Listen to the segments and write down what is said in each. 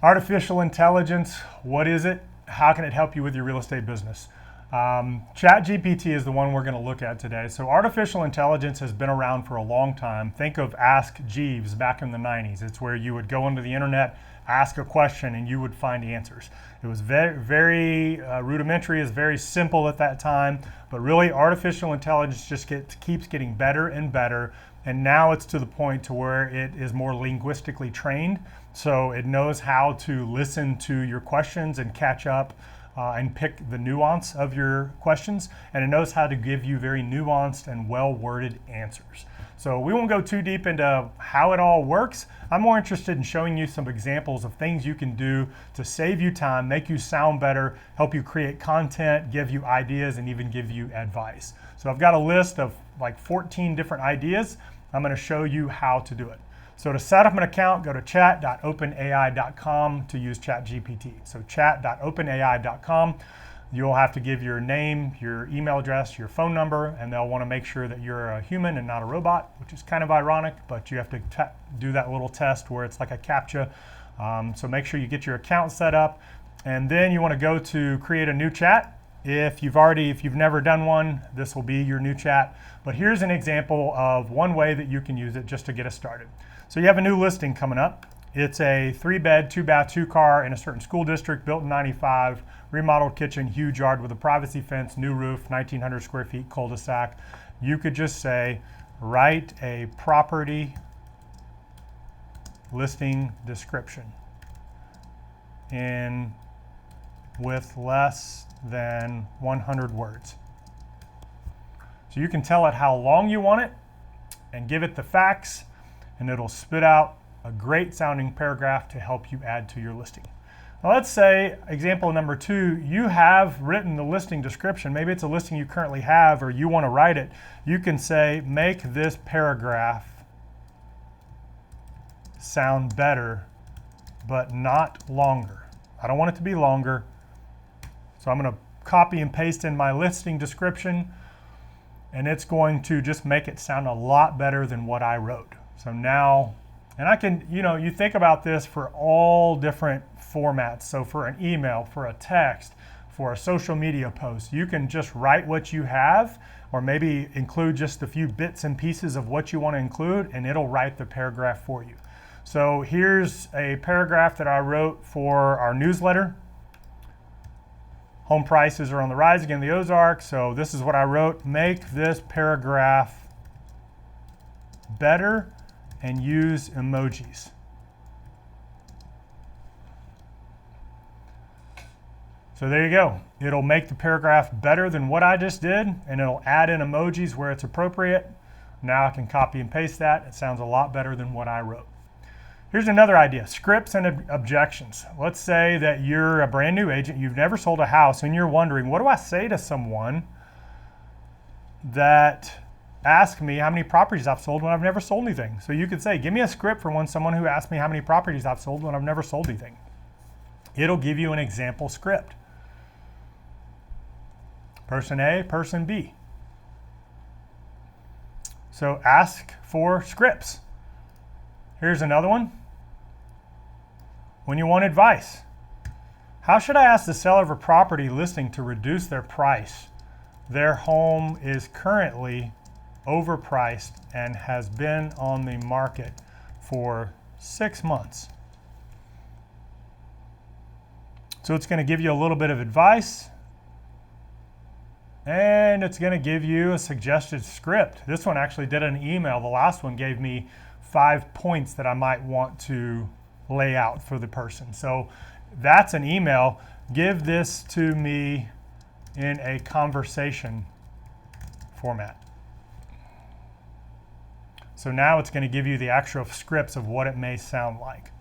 Artificial intelligence, what is it? How can it help you with your real estate business? ChatGPT is the one we're going to look at today. So artificial intelligence has been around for a long time. Think of Ask Jeeves back in the 90s. It's where you would go into the internet, ask a question, and you would find answers. It was very rudimentary, it's very simple at that time, but really artificial intelligence just keeps getting better and better. And now it's to the point to where it is more linguistically trained. So it knows how to listen to your questions and catch up and pick the nuance of your questions. And it knows how to give you very nuanced and well-worded answers. So we won't go too deep into how it all works. I'm more interested in showing you some examples of things you can do to save you time, make you sound better, help you create content, give you ideas, and even give you advice. So I've got a list of like 14 different ideas. I'm going to show you how to do it. So to set up an account, go to chat.openai.com to use ChatGPT. So chat.openai.com. You'll have to give your name, your email address, your phone number, and they'll want to make sure that you're a human and not a robot, which is kind of ironic, but you have to do that little test where it's like a CAPTCHA. So make sure you get your account set up, and then you want to go to create a new chat. If you've never done one, this will be your new chat. But here's an example of one way that you can use it just to get us started. So you have a new listing coming up. It's a 3-bed, 2-bath, 2-car in a certain school district, built in '95, remodeled kitchen, huge yard with a privacy fence, new roof, 1,900 square feet, cul-de-sac. You could just say, write a property listing description with less than 100 words. So you can tell it how long you want it and give it the facts, and it'll spit out a great sounding paragraph to help you add to your listing. Now let's say, example number 2, you have written the listing description. Maybe it's a listing you currently have or you want to write it. You can say, make this paragraph sound better, but not longer. I don't want it to be longer. So I'm going to copy and paste in my listing description, and it's going to just make it sound a lot better than what I wrote. So now, and I can, you think about this for all different formats. So for an email, for a text, for a social media post, you can just write what you have, or maybe include just a few bits and pieces of what you want to include, and it'll write the paragraph for you. So here's a paragraph that I wrote for our newsletter. Home prices are on the rise again in the Ozarks. So this is what I wrote. Make this paragraph better and use emojis. So there you go. It'll make the paragraph better than what I just did, and it'll add in emojis where it's appropriate. Now I can copy and paste that. It sounds a lot better than what I wrote. Here's another idea, scripts and objections. Let's say that you're a brand new agent, you've never sold a house, and you're wondering, what do I say to someone that asks me how many properties I've sold when I've never sold anything? So you could say, give me a script for someone who asks me how many properties I've sold when I've never sold anything. It'll give you an example script. Person A, person B. So ask for scripts. Here's another one. When you want advice, how should I ask the seller of a property listing to reduce their price? Their home is currently overpriced and has been on the market for 6 months. So it's going to give you a little bit of advice, and it's going to give you a suggested script. This one actually did an email. The last one gave me 5 points that I might want to lay out for the person. So that's an email. Give this to me in a conversation format. So now it's going to give you the actual scripts of what it may sound like.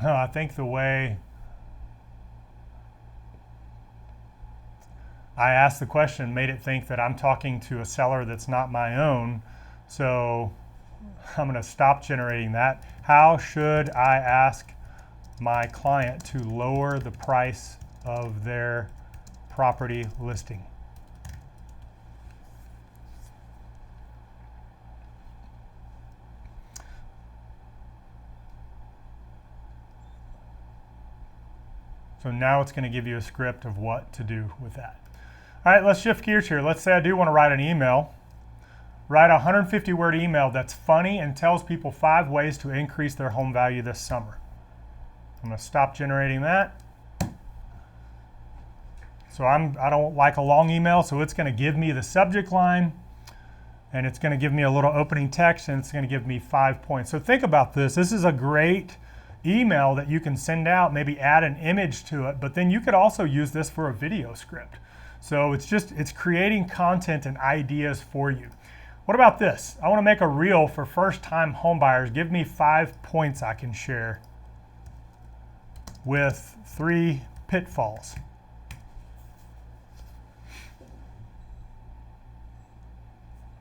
I think the way I asked the question made it think that I'm talking to a seller that's not my own. So I'm going to stop generating that. How should I ask my client to lower the price of their property listing? So now it's going to give you a script of what to do with that. All right, let's shift gears here. Let's say I do want to write an email. Write a 150-word email that's funny and tells people 5 ways to increase their home value this summer. I'm going to stop generating that. So I don't like a long email, so it's going to give me the subject line, and it's going to give me a little opening text, and it's going to give me 5 points. So think about this. This is a great email that you can send out, maybe add an image to it, but then you could also use this for a video script. So it's creating content and ideas for you. What about this? I want to make a reel for first-time home buyers. Give me 5 points I can share with 3 pitfalls.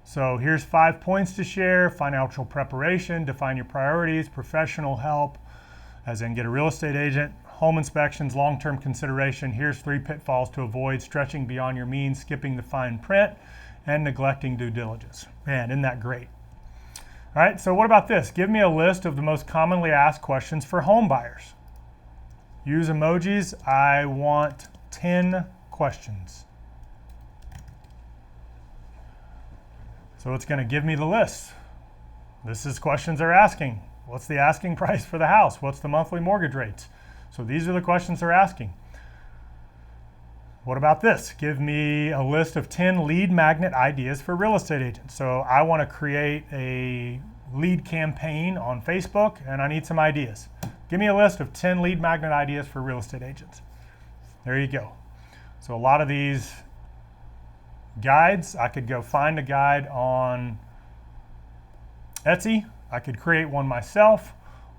So here's 5 points to share: financial preparation, define your priorities, professional help, as in get a real estate agent, home inspections, long-term consideration. Here's 3 pitfalls to avoid: stretching beyond your means, skipping the fine print, and neglecting due diligence. Man, isn't that great? All right, so what about this? Give me a list of the most commonly asked questions for home buyers. Use emojis. I want 10 questions. So it's going to give me the list. This is questions they're asking. What's the asking price for the house? What's the monthly mortgage rates? So these are the questions they're asking. What about this? Give me a list of 10 lead magnet ideas for real estate agents. So I want to create a lead campaign on Facebook, and I need some ideas. Give me a list of 10 lead magnet ideas for real estate agents. There you go. So a lot of these guides, I could go find a guide on Etsy. I could create one myself,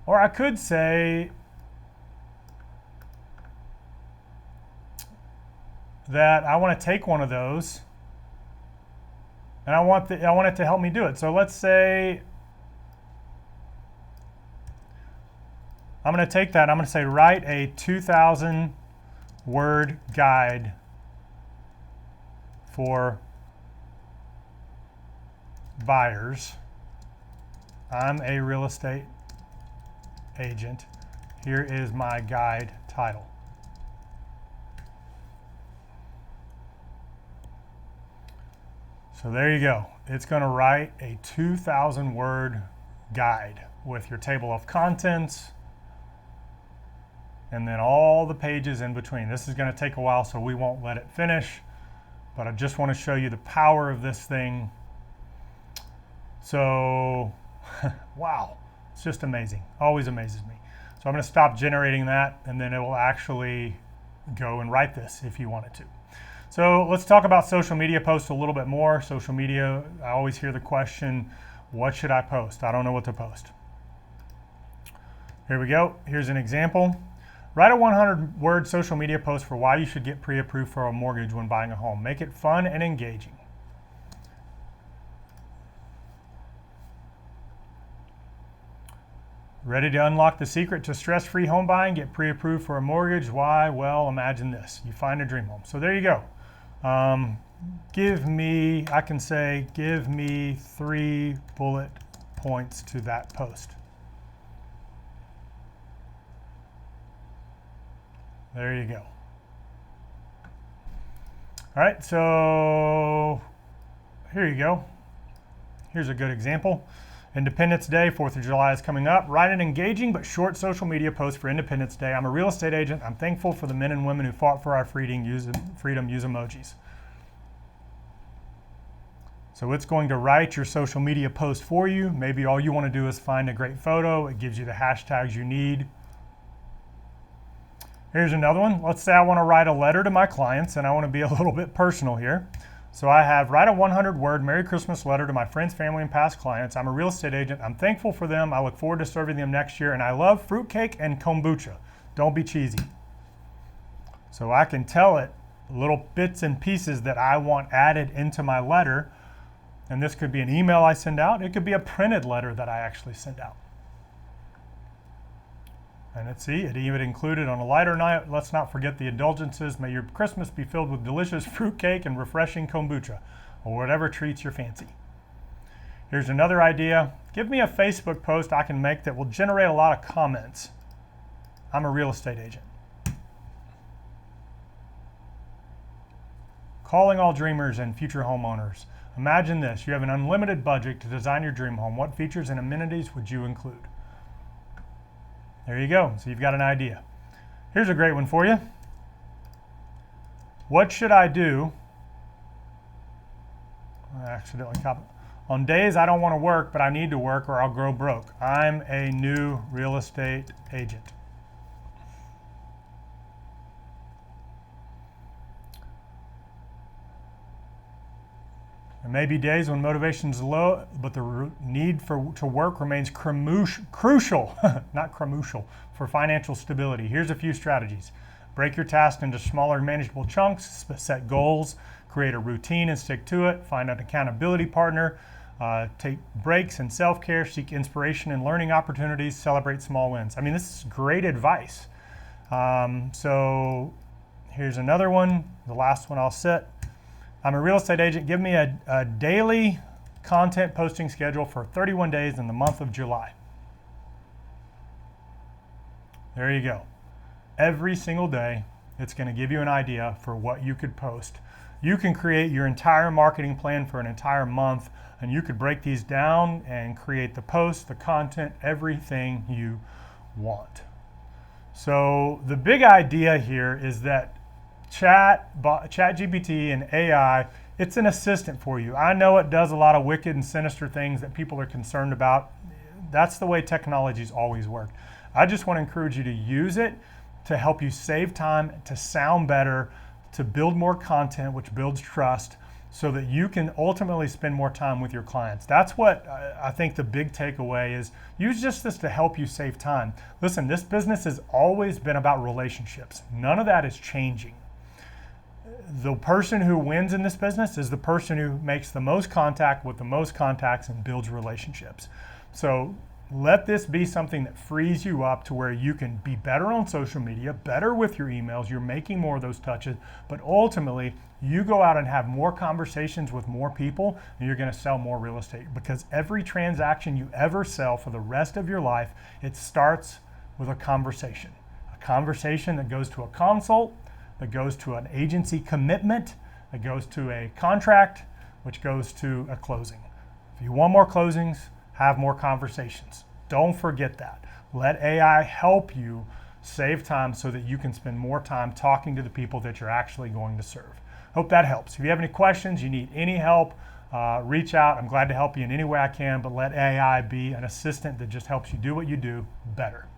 or I could say that I want to take one of those and I want it to help me do it. So let's say I'm going to take that. I'm going to say write a 2,000 word guide for buyers. I'm a real estate agent. Here is my guide title. So there you go. It's going to write a 2,000 word guide with your table of contents and then all the pages in between. This is going to take a while, so we won't let it finish, but I just want to show you the power of this thing. So, wow, it's just amazing. Always amazes me. So I'm going to stop generating that, and then it will actually go and write this if you want it to. So let's talk about social media posts a little bit more. Social media, I always hear the question, what should I post? I don't know what to post. Here we go. Here's an example. Write a 100-word social media post for why you should get pre-approved for a mortgage when buying a home. Make it fun and engaging. Ready to unlock the secret to stress-free home buying? Get pre-approved for a mortgage. Why? Well, imagine this. You find a dream home. So there you go. I can say, give me 3 bullet points to that post. There you go. All right, so here you go. Here's a good example. Independence Day, 4th of July is coming up. Write an engaging but short social media post for Independence Day. I'm a real estate agent. I'm thankful for the men and women who fought for our freedom. Use emojis. So it's going to write your social media post for you. Maybe all you want to do is find a great photo. It gives you the hashtags you need. Here's another one. Let's say I want to write a letter to my clients, and I want to be a little bit personal here. So I have write a 100-word Merry Christmas letter to my friends, family, and past clients. I'm a real estate agent. I'm thankful for them. I look forward to serving them next year, and I love fruitcake and kombucha. Don't be cheesy. So I can tell it little bits and pieces that I want added into my letter, and this could be an email I send out. It could be a printed letter that I actually send out. And let's see, it even included on a lighter night, let's not forget the indulgences. May your Christmas be filled with delicious fruitcake and refreshing kombucha, or whatever treats your fancy. Here's another idea. Give me a Facebook post I can make that will generate a lot of comments. I'm a real estate agent. Calling all dreamers and future homeowners. Imagine this, you have an unlimited budget to design your dream home. What features and amenities would you include? There you go, so you've got an idea. Here's a great one for you. What should I do? I accidentally copied. On days I don't want to work, but I need to work or I'll grow broke. I'm a new real estate agent. There may be days when motivation is low, but the need to work remains crucial, not crucial, for financial stability. Here's a few strategies. Break your task into smaller, manageable chunks, set goals, create a routine and stick to it, find an accountability partner, take breaks and self-care, seek inspiration and learning opportunities, celebrate small wins. I mean, this is great advice. So here's another one, the last one I'll set. I'm a real estate agent. Give me a daily content posting schedule for 31 days in the month of July. There you go. Every single day, it's going to give you an idea for what you could post. You can create your entire marketing plan for an entire month, and you could break these down and create the posts, the content, everything you want. So the big idea here is that ChatGPT and AI, it's an assistant for you. I know it does a lot of wicked and sinister things that people are concerned about. That's the way technology's always worked. I just want to encourage you to use it to help you save time, to sound better, to build more content, which builds trust, so that you can ultimately spend more time with your clients. That's what I think the big takeaway is. Use just this to help you save time. Listen, this business has always been about relationships. None of that is changing. The person who wins in this business is the person who makes the most contact with the most contacts and builds relationships. So let this be something that frees you up to where you can be better on social media, better with your emails, you're making more of those touches, but ultimately you go out and have more conversations with more people and you're going to sell more real estate, because every transaction you ever sell for the rest of your life, it starts with a conversation that goes to a consult, that goes to an agency commitment, that goes to a contract, which goes to a closing. If you want more closings, have more conversations. Don't forget that. Let AI help you save time so that you can spend more time talking to the people that you're actually going to serve. Hope that helps. If you have any questions, you need any help, reach out. I'm glad to help you in any way I can, but let AI be an assistant that just helps you do what you do better.